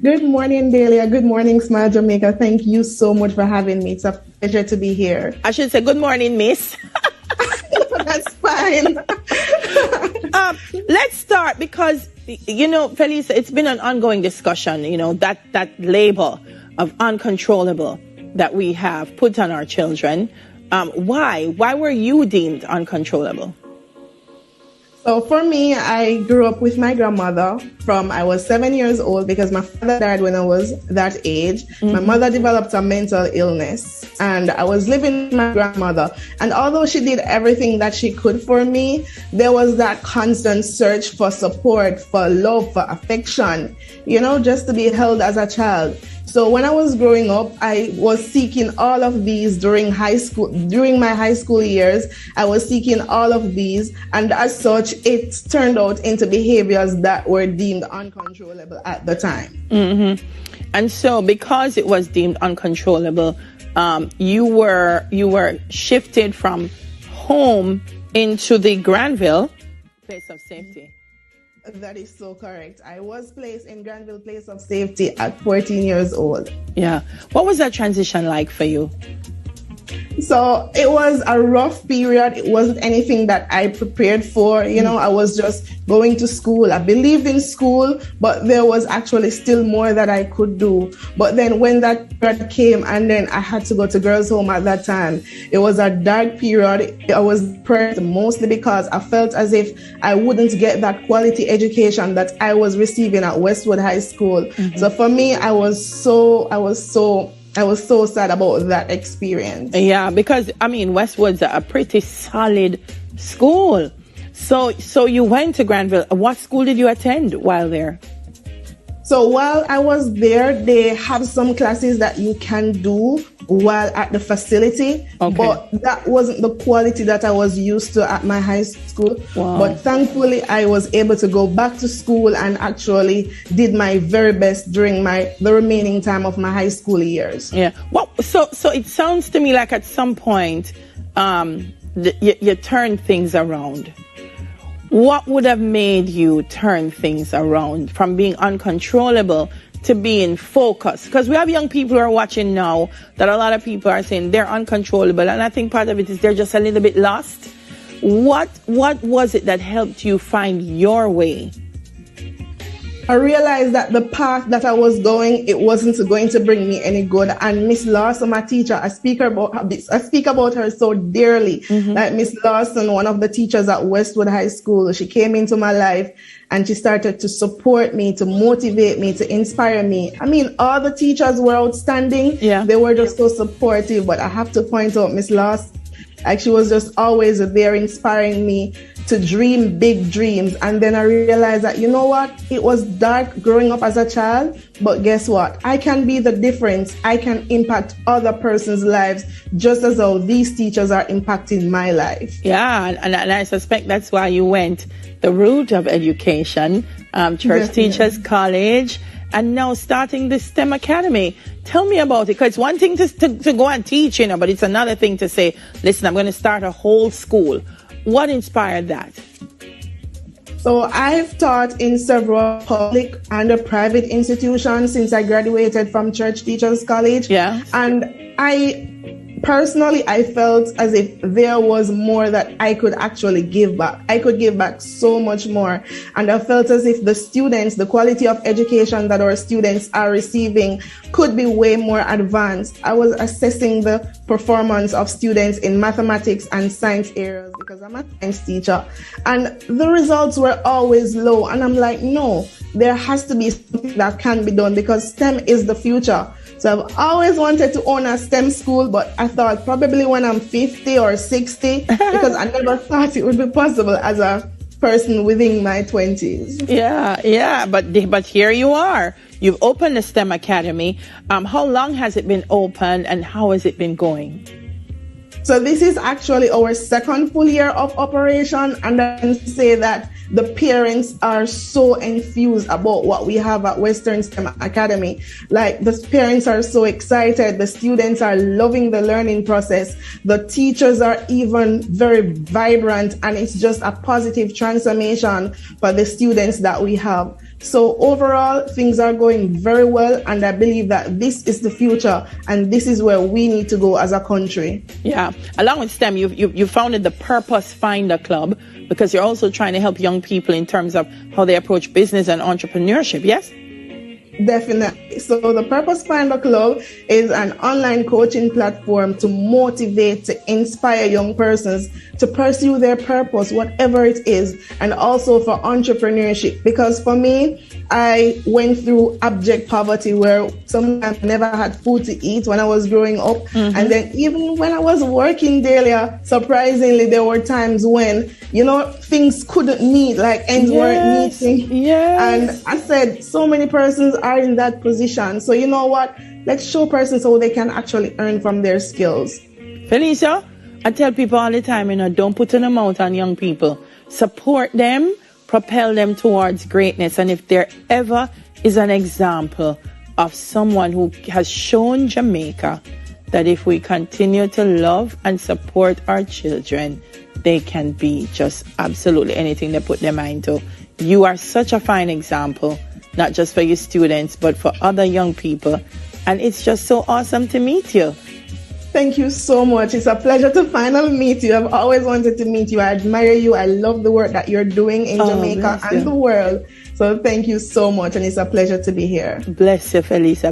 Good morning, Delia. Good morning, Smile Jamaica. Thank you so much for having me. It's a pleasure to be here. I should say good morning, miss. That's fine. Let's start because, Phelisa, it's been an ongoing discussion, that label of uncontrollable that we have put on our children. Why? Why were you deemed uncontrollable? So for me, I grew up with my grandmother from I was 7 years old because my father died when I was that age. My mother developed a mental illness and I was living with my grandmother. And although she did everything that she could for me, there was that constant search for support, for love, for affection, just to be held as a child. So when I was growing up, I was seeking all of these during my high school years. I was seeking all of these, and as such, it turned out into behaviors that were deemed uncontrollable at the time. Mm-hmm. And so because it was deemed uncontrollable, you were shifted from home into the Granville place of safety. That is so correct. I was placed in Granville Place of Safety at 14 years old. Yeah. What was that transition like for you? So it was a rough period. It wasn't anything that I prepared for. I was just going to school. I believed in school, but there was actually still more that I could do. But then when that period came and then I had to go to girls' home at that time, it was a dark period. I was depressed mostly because I felt as if I wouldn't get that quality education that I was receiving at Westwood High School. So for me, I was so sad about that experience. Yeah, because Westwood's a pretty solid school. So you went to Granville. What school did you attend while there? So while I was there, they have some classes that you can do while at the facility, but that wasn't the quality that I was used to at my high school. Wow. But thankfully, I was able to go back to school and actually did my very best during the remaining time of my high school years. Yeah. Well, so it sounds to me like at some point, you turned things around. What would have made you turn things around from being uncontrollable to being focused? Because we have young people who are watching now that a lot of people are saying they're uncontrollable. And I think part of it is they're just a little bit lost. What was it that helped you find your way? I realized that the path that I was going, it wasn't going to bring me any good. And Miss Lawson, my teacher, I speak about her so dearly. Like Miss Lawson, one of the teachers at Westwood High School, she came into my life and she started to support me, to motivate me, to inspire me. All the teachers were outstanding. Yeah. They were just so supportive. But I have to point out Miss Lawson, she was just always there inspiring me to dream big dreams. And then I realized that, it was dark growing up as a child, but guess what? I can be the difference. I can impact other person's lives just as how these teachers are impacting my life. Yeah, and I suspect that's why you went the route of education, Church Teachers College, and now starting the STEM Academy. Tell me about it, because it's one thing to go and teach, but it's another thing to say, listen, I'm going to start a whole school. What inspired that? So I've taught in several public and private institutions since I graduated from Church Teachers College. Yeah. And I felt as if there was more that I could actually give back. I could give back so much more. And I felt as if the quality of education that our students are receiving could be way more advanced. I was assessing the performance of students in mathematics and science areas because I'm a science teacher. And the results were always low. And I'm like, no, there has to be something that can be done because STEM is the future. So I've always wanted to own a STEM school, but I thought probably when I'm 50 or 60, because I never thought it would be possible as a person within my 20s. Yeah, but here you are. You've opened the STEM Academy. How long has it been open and how has it been going? So this is actually our second full year of operation, and I can say that the parents are so enthused about what we have at Western STEM Academy. Like, the parents are so excited. The students are loving the learning process. The teachers are even very vibrant, and it's just a positive transformation for the students that we have. So overall, things are going very well, and I believe that this is the future, and this is where we need to go as a country. Yeah. Along with STEM, you founded the Purpose Finder Club, because you're also trying to help young people in terms of how they approach business and entrepreneurship, yes? Definitely. So the Purpose Finder Club is an online coaching platform to motivate, to inspire young persons to pursue their purpose, whatever it is, and also for entrepreneurship. Because for me, I went through abject poverty where sometimes I never had food to eat when I was growing up. Mm-hmm. And then even when I was working daily, surprisingly, there were times when, things couldn't meet, like ends weren't meeting. Yes. And I said, so many persons are in that position. So you know what? Let's show persons how they can actually earn from their skills. Phelisa, I tell people all the time, don't put an amount on young people. Support them, propel them towards greatness. And if there ever is an example of someone who has shown Jamaica that if we continue to love and support our children, they can be just absolutely anything they put their mind to. You are such a fine example, not just for your students, but for other young people. And it's just so awesome to meet you. Thank you so much. It's a pleasure to finally meet you. I've always wanted to meet you. I admire you. I love the work that you're doing in Jamaica and the world. So thank you so much. And it's a pleasure to be here. Bless you, Phelisa.